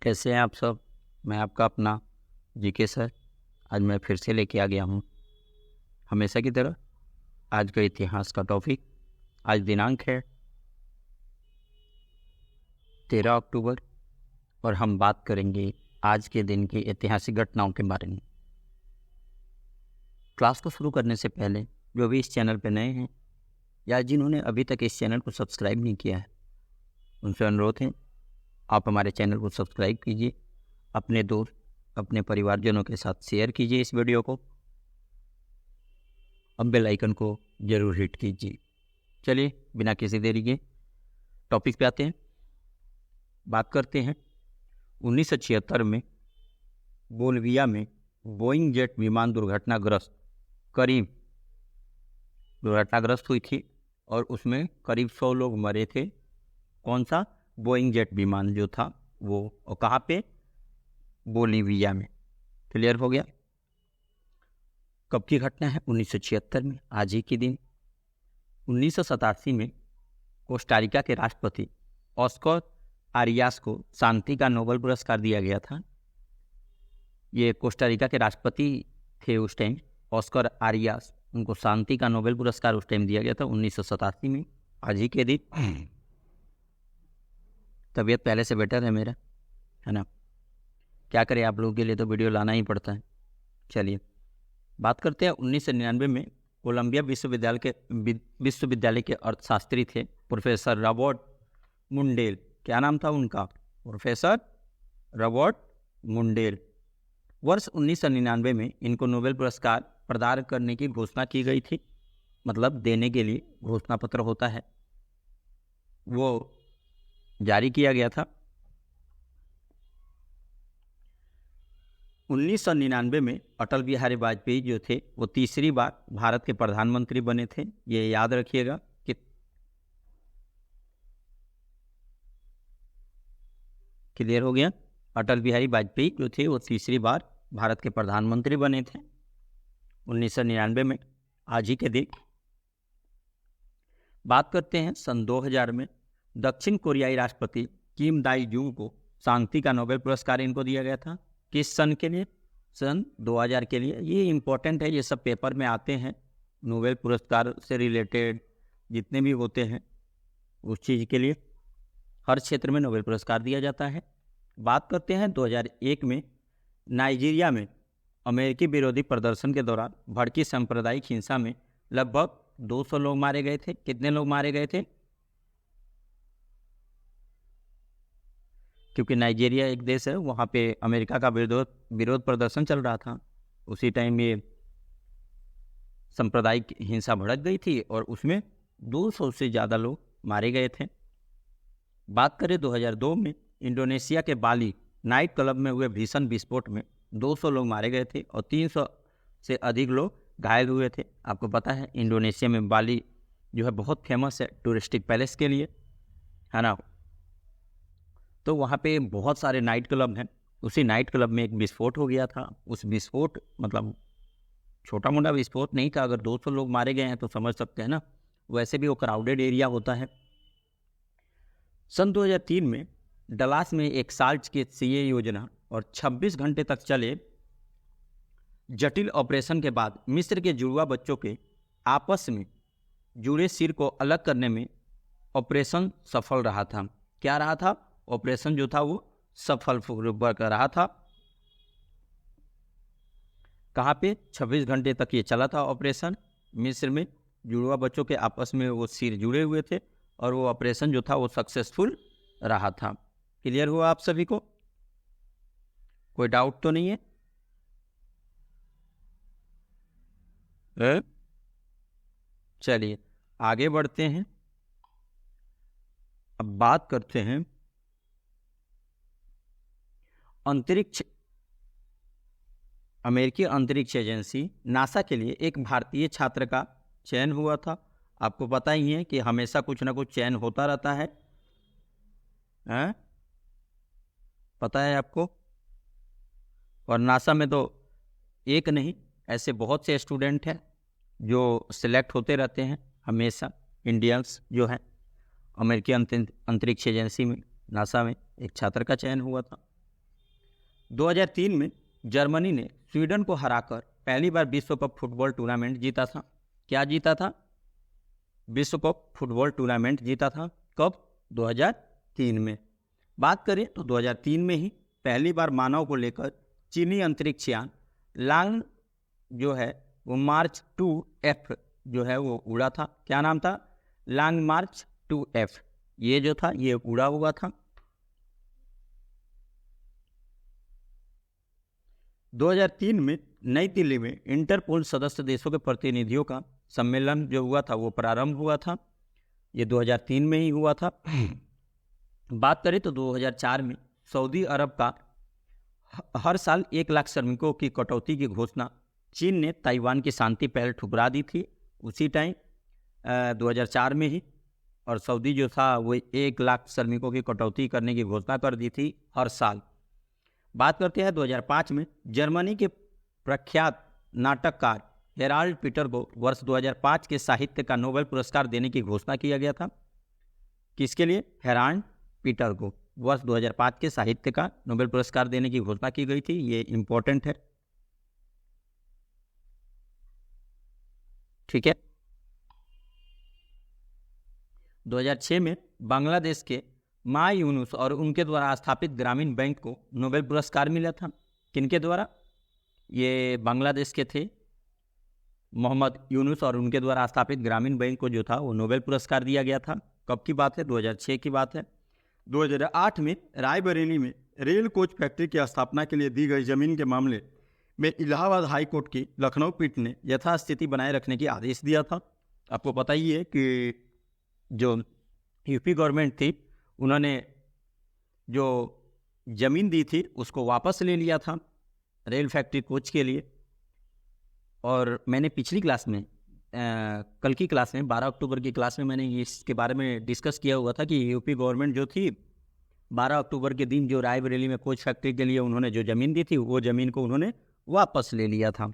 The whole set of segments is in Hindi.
कैसे हैं आप सब। मैं आपका अपना जीके सर। आज मैं फिर से लेके आ गया हूँ हमेशा की तरह आज का इतिहास का टॉपिक। आज दिनांक है 13 अक्टूबर और हम बात करेंगे आज के दिन की ऐतिहासिक घटनाओं के बारे में। क्लास को शुरू करने से पहले जो भी इस चैनल पर नए हैं या जिन्होंने अभी तक इस चैनल को सब्सक्राइब नहीं किया है, उनसे अनुरोध है आप हमारे चैनल को सब्सक्राइब कीजिए, अपने दोस्त अपने परिवारजनों के साथ शेयर कीजिए इस वीडियो को, अब बेल आइकन को जरूर हिट कीजिए। चलिए बिना किसी देरी के टॉपिक पे आते हैं। बात करते हैं 1976 में बोलिविया में बोइंग जेट विमान दुर्घटनाग्रस्त हुई थी और उसमें करीब 100 लोग मरे थे। कौन सा बोइंग जेट विमान जो था वो, और कहाँ पे? बोलिविया में। क्लियर हो गया। कब की घटना है? 1976 में, आज ही के दिन। 1987 में कोस्टारिका के राष्ट्रपति ऑस्कर आरियास को शांति का नोबेल पुरस्कार दिया गया था। ये कोस्टारिका के राष्ट्रपति थे उस टाइम, ऑस्कर आरियास, उनको शांति का नोबेल पुरस्कार उस टाइम दिया गया था 1987 में, आज ही के दिन। तबीयत पहले से बेटर है मेरा, है ना। क्या करें, आप लोगों के लिए तो वीडियो लाना ही पड़ता है। चलिए बात करते हैं 1999 में कोलंबिया विश्वविद्यालय के अर्थशास्त्री थे प्रोफेसर रॉबर्ट मुंडेल। क्या नाम था उनका? Professor Robert Mundell. वर्ष 1999 में इनको नोबेल पुरस्कार प्रदान करने की घोषणा की गई थी, मतलब देने के लिए घोषणा पत्र होता है वो जारी किया गया था। 1999 में अटल बिहारी वाजपेयी जो थे वो तीसरी बार भारत के प्रधानमंत्री बने थे, ये याद रखिएगा कि क्लियर हो गया। अटल बिहारी वाजपेयी जो थे वो तीसरी बार भारत के प्रधानमंत्री बने थे 1999 में, आज ही के दिन। बात करते हैं सन 2000 में दक्षिण कोरियाई राष्ट्रपति किम दाई जुंग को शांति का नोबेल पुरस्कार इनको दिया गया था। किस सन के लिए? सन 2000 के लिए। ये इम्पोर्टेंट है, ये सब पेपर में आते हैं। नोबेल पुरस्कार से रिलेटेड जितने भी होते हैं उस चीज़ के लिए हर क्षेत्र में नोबेल पुरस्कार दिया जाता है। बात करते हैं 2001 में नाइजीरिया में अमेरिकी विरोधी प्रदर्शन के दौरान भड़की सांप्रदायिक हिंसा में लगभग 200 लोग मारे गए थे। कितने लोग मारे गए थे? क्योंकि नाइजीरिया एक देश है, वहाँ पे अमेरिका का विरोध प्रदर्शन चल रहा था। उसी टाइम ये सांप्रदायिक हिंसा भड़क गई थी और उसमें 200 से ज़्यादा लोग मारे गए थे। बात करें 2002 में इंडोनेशिया के बाली नाइट क्लब में हुए भीषण विस्फोट में 200 लोग मारे गए थे और 300 से अधिक लोग घायल हुए थे। आपको पता है इंडोनेशिया में बाली जो है बहुत फेमस है टूरिस्टिक पैलेस के लिए, है ना। तो वहाँ पे बहुत सारे नाइट क्लब हैं। उसी नाइट क्लब में एक विस्फोट हो गया था। उस विस्फोट मतलब छोटा मोटा विस्फोट नहीं था। अगर 200 लोग मारे गए हैं तो समझ सकते हैं ना, वैसे भी वो क्राउडेड एरिया होता है। सन 2003 में डलास में एक साल की सीए योजना और 26 घंटे तक चले जटिल ऑपरेशन के बाद मिस्र के जुड़वा बच्चों के आपस में जुड़े सिर को अलग करने में ऑपरेशन सफल रहा था। क्या रहा था? ऑपरेशन जो था वो सफल रहा था। कहाँ पे? 26 घंटे तक ये चला था ऑपरेशन। मिस्र में जुड़वा बच्चों के आपस में वो सिर जुड़े हुए थे और वो ऑपरेशन जो था वो सक्सेसफुल रहा था। क्लियर हुआ आप सभी को? कोई डाउट तो नहीं है? चलिए आगे बढ़ते हैं। अब बात करते हैं अमेरिकी अंतरिक्ष एजेंसी नासा के लिए एक भारतीय छात्र का चयन हुआ था। आपको पता ही है कि हमेशा कुछ ना कुछ चयन होता रहता है, पता है आपको। और नासा में तो एक नहीं, ऐसे बहुत से स्टूडेंट हैं जो सिलेक्ट होते रहते हैं हमेशा। इंडियंस जो हैं अमेरिकी अंतरिक्ष एजेंसी में नासा में एक छात्र का चयन हुआ था। 2003 में जर्मनी ने स्वीडन को हराकर पहली बार विश्व कप फुटबॉल टूर्नामेंट जीता था। क्या जीता था? विश्व कप फुटबॉल टूर्नामेंट जीता था। कब? 2003 में। बात करें तो 2003 में ही पहली बार मानव को लेकर चीनी अंतरिक्ष यान लांग जो है वो मार्च 2F जो है वो उड़ा था। क्या नाम था? लॉन्ग मार्च 2F। ये जो था ये उड़ा हुआ था। 2003 में नई दिल्ली में इंटरपोल सदस्य देशों के प्रतिनिधियों का सम्मेलन जो हुआ था वो प्रारंभ हुआ था। ये 2003 में ही हुआ था। बात करें तो 2004 में सऊदी अरब का हर साल 1 लाख श्रमिकों की कटौती की घोषणा चीन ने ताइवान की शांति पहल ठुकरा दी थी उसी टाइम 2004 में ही। और सऊदी जो था वो 1 लाख श्रमिकों की कटौती करने की घोषणा कर दी थी हर साल। बात करते हैं 2005 में जर्मनी के प्रख्यात नाटककार हेराल्ड पीटर को वर्ष 2005 के साहित्य का नोबेल पुरस्कार देने की घोषणा किया गया था। किसके लिए? हेराल्ड पीटर को वर्ष 2005 के साहित्य का नोबेल पुरस्कार देने की घोषणा की गई थी। ये इंपॉर्टेंट है, ठीक है। 2006 में बांग्लादेश के मा यूनुस और उनके द्वारा स्थापित ग्रामीण बैंक को नोबेल पुरस्कार मिला था। किनके द्वारा? ये बांग्लादेश के थे मोहम्मद यूनुस और उनके द्वारा स्थापित ग्रामीण बैंक को जो था वो नोबेल पुरस्कार दिया गया था। कब की बात है? 2006 की बात है। 2008 में रायबरेली में रेल कोच फैक्ट्री की स्थापना के लिए दी गई जमीन के मामले में इलाहाबाद हाई कोर्ट की लखनऊ पीठ ने यथास्थिति बनाए रखने की आदेश दिया था। आपको पता ही है कि जो यूपी गवर्नमेंट थी उन्होंने जो ज़मीन दी थी उसको वापस ले लिया था रेल फैक्ट्री कोच के लिए। और मैंने पिछली क्लास में कल की क्लास में 12 अक्टूबर की क्लास में मैंने इसके बारे में डिस्कस किया हुआ था कि यूपी गवर्नमेंट जो थी 12 अक्टूबर के दिन जो रायबरेली में कोच फैक्ट्री के लिए उन्होंने जो ज़मीन दी थी वो ज़मीन को उन्होंने वापस ले लिया था।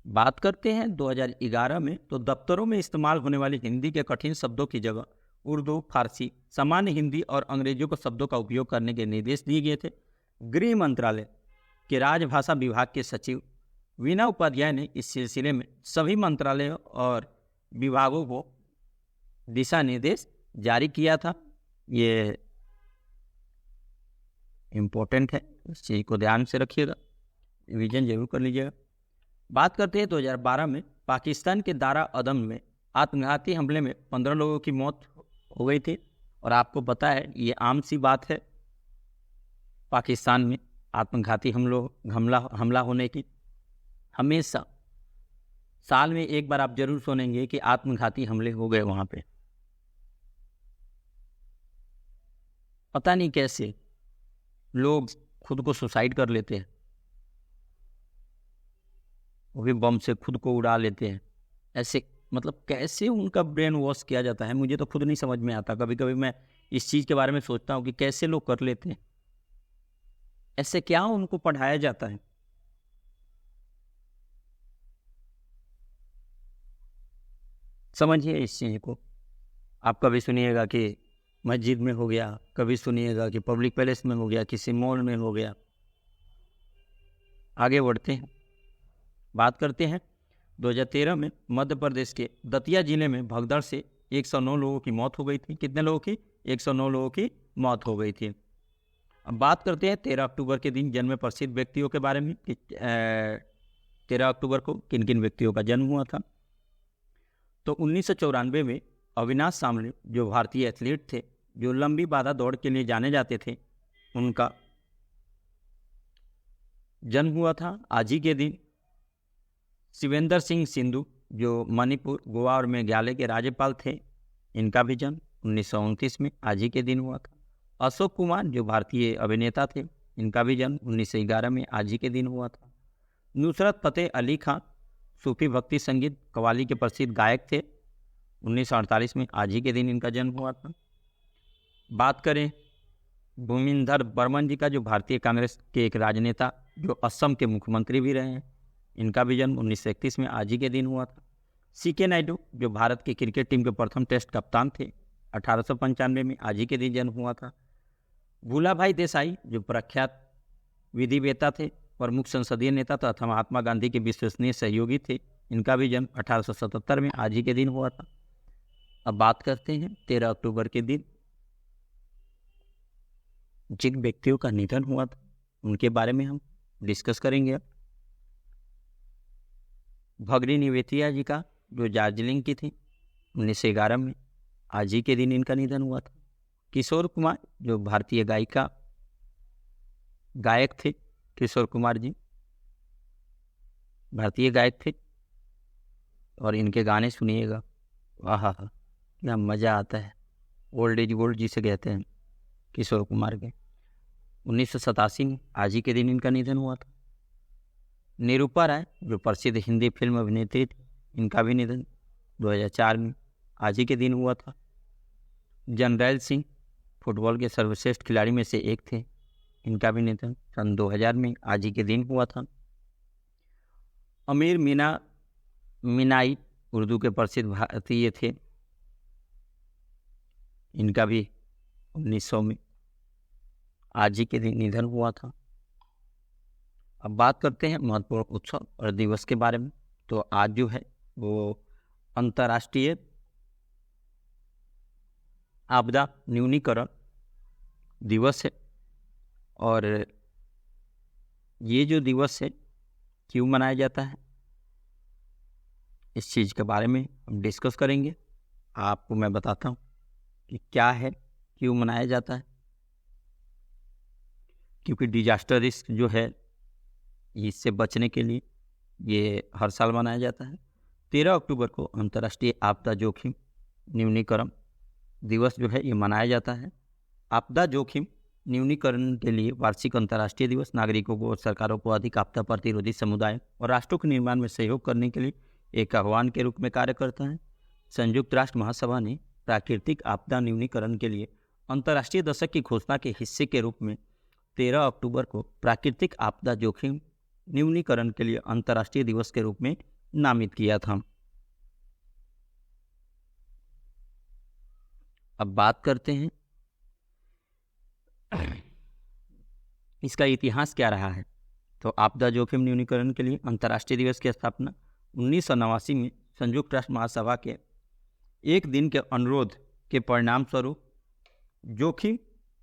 बात करते हैं 2011 में तो दफ्तरों में इस्तेमाल होने वाली हिंदी के कठिन शब्दों की जगह उर्दू, फारसी, सामान्य हिंदी और अंग्रेजियों को शब्दों का उपयोग करने के निर्देश दिए गए थे। गृह मंत्रालय के राजभाषा विभाग के सचिव वीना उपाध्याय ने इस सिलसिले में सभी मंत्रालयों और विभागों को दिशा निर्देश जारी किया था। ये इम्पोर्टेंट है, इस चीज़ को ध्यान से रखिएगा, रिवीजन जरूर कर लीजिएगा। बात करते हैं 2012 में पाकिस्तान के दारा अदम में आत्मघाती हमले में 15 लोगों की मौत हो गई थी। और आपको पता है ये आम सी बात है पाकिस्तान में आत्मघाती हमला होने की। हमेशा साल में एक बार आप जरूर सुनेंगे कि आत्मघाती हमले हो गए वहाँ पे। पता नहीं कैसे लोग खुद को सुसाइड कर लेते हैं, वो भी बम से खुद को उड़ा लेते हैं। ऐसे मतलब कैसे उनका ब्रेन वॉश किया जाता है मुझे तो खुद नहीं समझ में आता। कभी कभी मैं इस चीज़ के बारे में सोचता हूँ कि कैसे लोग कर लेते हैं, ऐसे क्या उनको पढ़ाया जाता है। समझिए इस चीज़ को। आप कभी सुनिएगा कि मस्जिद में हो गया, कभी सुनिएगा कि पब्लिक पैलेस में हो गया, किसी मॉल में हो गया। आगे बढ़ते हैं, बात करते हैं 2013 में मध्य प्रदेश के दतिया जिले में भगदड़ से 109 लोगों की मौत हो गई थी। कितने लोगों की? 109 लोगों की मौत हो गई थी। अब बात करते हैं 13 अक्टूबर के दिन जन्मे प्रसिद्ध व्यक्तियों के बारे में कि 13 अक्टूबर को किन किन व्यक्तियों का जन्म हुआ था। तो 1994 में अविनाश सामले जो भारतीय एथलीट थे, जो लंबी बाधा दौड़ के लिए जाने जाते थे, उनका जन्म हुआ था आज ही के दिन। शिवेंद्र सिंह सिंधु जो मणिपुर, गोवा और मेघालय के राज्यपाल थे, इनका भी जन्म 1929 में आज ही के दिन हुआ था। अशोक कुमार जो भारतीय अभिनेता थे, इनका भी जन्म 1911 में आज ही के दिन हुआ था। नुसरत फतेह अली खान सूफी भक्ति संगीत कव्वाली के प्रसिद्ध गायक थे, 1948 में आज ही के दिन इनका जन्म हुआ था। बात करें भूमिंदर बर्मन जी का, जो भारतीय कांग्रेस के एक राजनेता, जो असम के मुख्यमंत्री भी रहे हैं, इनका भी जन्म 1931 में आज ही के दिन हुआ था। सीके नायडू जो भारत की क्रिकेट टीम के प्रथम टेस्ट कप्तान थे, 1895 में आज ही के दिन जन्म हुआ था। भूला भाई देसाई जो प्रख्यात विधिवेत्ता थे, प्रमुख संसदीय नेता तथा महात्मा गांधी के विश्वसनीय सहयोगी थे। इनका भी जन्म 1877 में आज ही के दिन हुआ था। अब बात करते हैं 13 अक्टूबर के दिन जिन व्यक्तियों का निधन हुआ था उनके बारे में हम डिस्कस करेंगे। अब भगनी निवेदिता जी का जो दार्जिलिंग की थी 1911 में, आज ही के दिन इनका निधन हुआ था। किशोर कुमार जो भारतीय गायक थे, किशोर कुमार जी भारतीय गायक थे और इनके गाने सुनिएगा, आहा हा क्या मज़ा आता है। ओल्ड इज गोल्ड जिसे कहते हैं किशोर कुमार के। 1987 में आज ही के दिन इनका निधन हुआ था। निरूपा राय जो प्रसिद्ध हिंदी फिल्म अभिनेत्री थी, इनका भी निधन 2004 में आज ही के दिन हुआ था। जनरैल सिंह फुटबॉल के सर्वश्रेष्ठ खिलाड़ी में से एक थे, इनका भी निधन सन 2000 में आज ही के दिन हुआ था। अमीर मीनाई उर्दू के प्रसिद्ध भारतीय थे, इनका भी 1900 में आज ही के दिन निधन हुआ था। अब बात करते हैं महत्वपूर्ण उत्सव और दिवस के बारे में। तो आज जो है वो अंतर्राष्ट्रीय आपदा न्यूनीकरण दिवस है। और ये जो दिवस है क्यों मनाया जाता है, इस चीज़ के बारे में हम डिस्कस करेंगे। आपको मैं बताता हूँ कि क्या है, क्यों मनाया जाता है। क्योंकि डिजास्टर रिस्क जो है इससे बचने के लिए ये हर साल मनाया जाता है। 13 अक्टूबर को अंतर्राष्ट्रीय आपदा जोखिम न्यूनीकरण दिवस जो है ये मनाया जाता है। आपदा जोखिम न्यूनीकरण के लिए वार्षिक अंतर्राष्ट्रीय दिवस नागरिकों को और सरकारों को अधिक आपदा प्रतिरोधी समुदाय और राष्ट्रों के निर्माण में सहयोग करने के लिए एक आह्वान के रूप में कार्य करता है। संयुक्त राष्ट्र महासभा ने प्राकृतिक आपदा न्यूनीकरण के लिए अंतर्राष्ट्रीय दशक की घोषणा के हिस्से के रूप में 13 अक्टूबर को प्राकृतिक आपदा जोखिम न्यूनीकरण के लिए अंतर्राष्ट्रीय दिवस के रूप में नामित किया था। अब बात करते हैं इसका इतिहास क्या रहा है। तो आपदा जोखिम न्यूनीकरण के लिए अंतर्राष्ट्रीय दिवस की स्थापना 1989 में संयुक्त राष्ट्र महासभा के एक दिन के अनुरोध के परिणाम स्वरूप जोखिम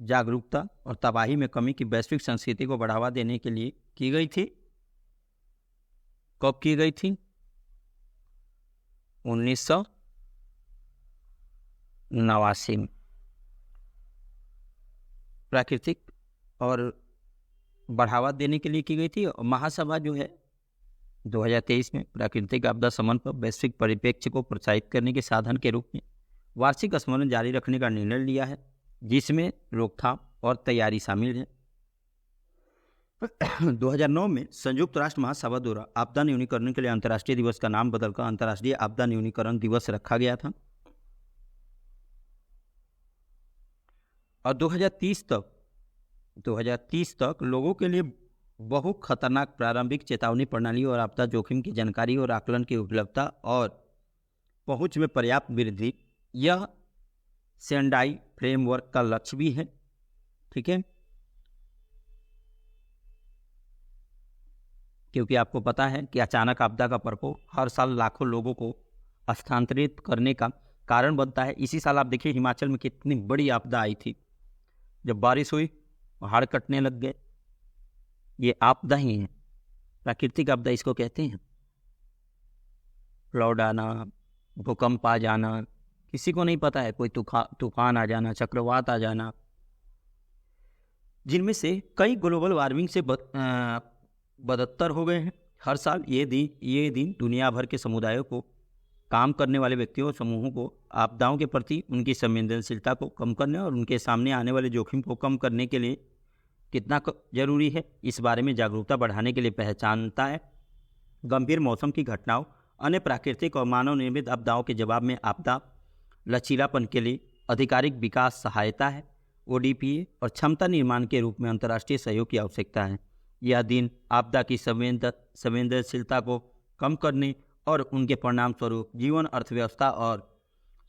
जागरूकता और तबाही में कमी की वैश्विक संस्कृति को बढ़ावा देने के लिए की गई थी। कब की गई थी? 1989 में। प्राकृतिक और बढ़ावा देने के लिए की गई थी। महासभा जो है 2023 में प्राकृतिक आपदा शमन पर वैश्विक परिप्रेक्ष्य को प्रोत्साहित करने के साधन के रूप में वार्षिक स्मरण जारी रखने का निर्णय लिया है, जिसमें रोकथाम और तैयारी शामिल है। 2009 में संयुक्त राष्ट्र महासभा द्वारा आपदा न्यूनीकरण के लिए अंतर्राष्ट्रीय दिवस का नाम बदलकर अंतर्राष्ट्रीय आपदा न्यूनीकरण दिवस रखा गया था। और 2030 तक लोगों के लिए बहुत खतरनाक प्रारंभिक चेतावनी प्रणाली और आपदा जोखिम की जानकारी और आकलन की उपलब्धता और पहुंच में पर्याप्त वृद्धि, यह सेंडाई फ्रेमवर्क का लक्ष्य भी है। ठीक है, क्योंकि आपको पता है कि अचानक आपदा का प्रकोप हर साल लाखों लोगों को स्थानांतरित करने का कारण बनता है। इसी साल आप देखिए हिमाचल में कितनी बड़ी आपदा आई थी, जब बारिश हुई पहाड़ कटने लग गए। ये आपदा ही है, प्राकृतिक आपदा इसको कहते हैं। फ्लड आना, भूकंप आ जाना, किसी को नहीं पता है, कोई तूफान आ जाना, चक्रवात आ जाना, जिनमें से कई ग्लोबल वार्मिंग से बदतर हो गए हैं। हर साल ये दिन दुनिया भर के समुदायों को, काम करने वाले व्यक्तियों और समूहों को आपदाओं के प्रति उनकी संवेदनशीलता को कम करने और उनके सामने आने वाले जोखिम को कम करने के लिए कितना जरूरी है, इस बारे में जागरूकता बढ़ाने के लिए पहचानता है। गंभीर मौसम की घटनाओं, अन्य प्राकृतिक और मानव निर्मित आपदाओं के जवाब में आपदा लचीलापन के लिए आधिकारिक विकास सहायता है, ODPA और क्षमता निर्माण के रूप में अंतर्राष्ट्रीय सहयोग की आवश्यकता है। यह दिन आपदा की संवेदनशीलता को कम करने और उनके परिणाम स्वरूप जीवन, अर्थव्यवस्था और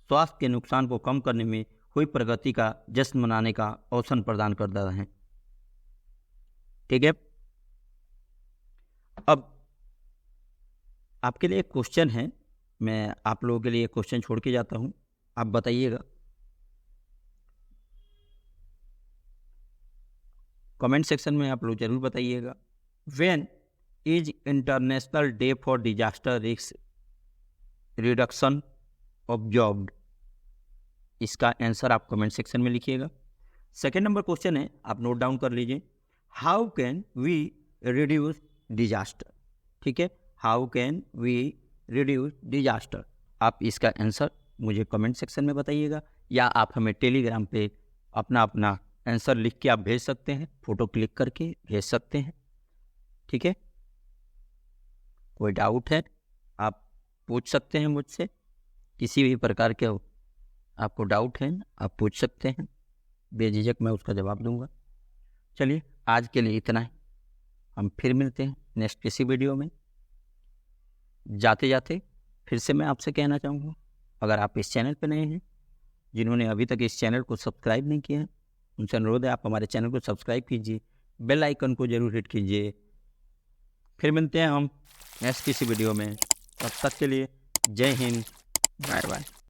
स्वास्थ्य के नुकसान को कम करने में हुई प्रगति का जश्न मनाने का अवसर प्रदान करता है। ठीक है। अब आपके लिए एक क्वेश्चन है, मैं आप लोगों के लिए क्वेश्चन छोड़ के जाता हूं, आप बताइएगा, कमेंट सेक्शन में आप लोग जरूर बताइएगा। When is international day for disaster risk reduction observed? इसका आंसर आप कमेंट सेक्शन में लिखिएगा। सेकेंड नंबर क्वेश्चन है, आप नोट डाउन कर लीजिए, how can we reduce disaster? ठीक है, how can we reduce disaster, आप इसका आंसर मुझे कमेंट सेक्शन में बताइएगा, या आप हमें टेलीग्राम पे अपना अपना आंसर लिख के आप भेज सकते हैं, फोटो क्लिक करके भेज सकते हैं। ठीक है, कोई डाउट है आप पूछ सकते हैं मुझसे, किसी भी प्रकार के आपको डाउट है आप पूछ सकते हैं, बेझिझक मैं उसका जवाब दूंगा। चलिए आज के लिए इतना ही, हम फिर मिलते हैं नेक्स्ट किसी वीडियो में। जाते जाते फिर से मैं आपसे कहना चाहूँगा, अगर आप इस चैनल पर नए हैं, जिन्होंने अभी तक इस चैनल को सब्सक्राइब नहीं किया है, उनसे अनुरोध है आप हमारे चैनल को सब्सक्राइब कीजिए, बेल आइकन को जरूर हिट कीजिए। फिर मिलते हैं हम नेक्स्ट किसी वीडियो में, तब तक के लिए जय हिंद, बाय बाय।